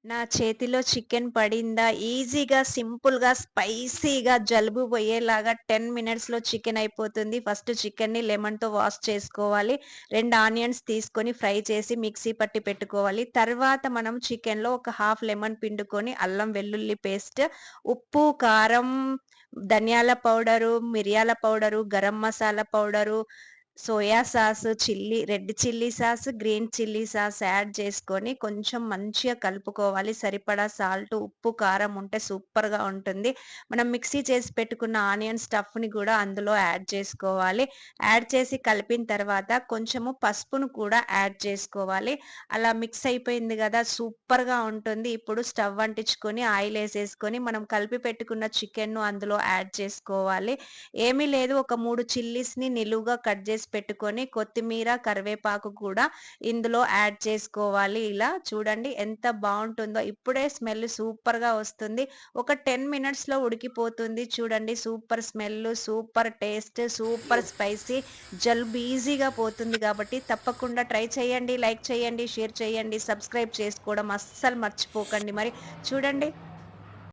నా చేతిలో చికెన్ పడిందా? ఈజీగా, సింపుల్‌గా, స్పైసీగా జలుబు పోయేలాగా 10 మినిట్స్‌లో చికెన్ అయిపోతుంది. ఫస్ట్ చికెన్‌ని లెమన్‌తో వాష్ చేసుకోవాలి. 2 ఆనియన్స్ తీసుకొని ఫ్రై చేసి మిక్సీ పట్టి పెట్టుకోవాలి. తర్వాత మనం చికెన్‌లో ఒక హాఫ్ లెమన్ పిండుకొని అల్లం వెల్లుల్లి పేస్ట్, ఉప్పు, కారం, ధనియాల పౌడరు, మిరియాల powder, garam masala powder, soya sauce, red chilli sauce, green chilli sauce add చేసుకొని కొంచెం మంచిగా కలుపుకోవాలి. సరిపడా సాల్ట్, ఉప్పు, కారం ఉంటే సూపర్‌గా ఉంటుంది. మనం మిక్సీ చేసి పెట్టుకున్న ఆనియన్ స్టఫ్‌ని గూడా అందులో యాడ్ చేసుకోవాలి. యాడ్ చేసి కలిపిన తర్వాత కొంచెము పసుపును కూడా యాడ్ చేసుకోవాలి. అలా మిక్స్ అయిపోయింది గదా! సూపర్‌గా ఉంటుంది. ఇప్పుడు స్టవ్ అంటించుకొని ఆయిలేసేసుకొని మనం కలిపి పెట్టుకున్న చికెన్‌ను అందులో యాడ్ చేసుకోవాలి. ఏమీ లేదు, ఒక 3 చిల్లీస్‌ని నిలువుగా కట్ జేసి పెట్టుకొని, కొత్తిమీర, కరివేపాకు కూడా ఇందులో యాడ్ చేసుకోవాలి. ఇలా చూడండి ఎంత బావుంటుందో. ఇప్పుడే స్మెల్ సూపర్‌గా వస్తుంది. ఒక 10 మినిట్స్‌లో ఉడికిపోతుంది. చూడండి super smell, super taste, super spicy. జలుబు ఈజీగా పోతుంది కాబట్టి తప్పకుండా ట్రై చేయండి. లైక్ చేయండి, షేర్ చేయండి, సబ్స్క్రైబ్ చేసుకోవడం అస్సలు మర్చిపోకండి మరి. చూడండి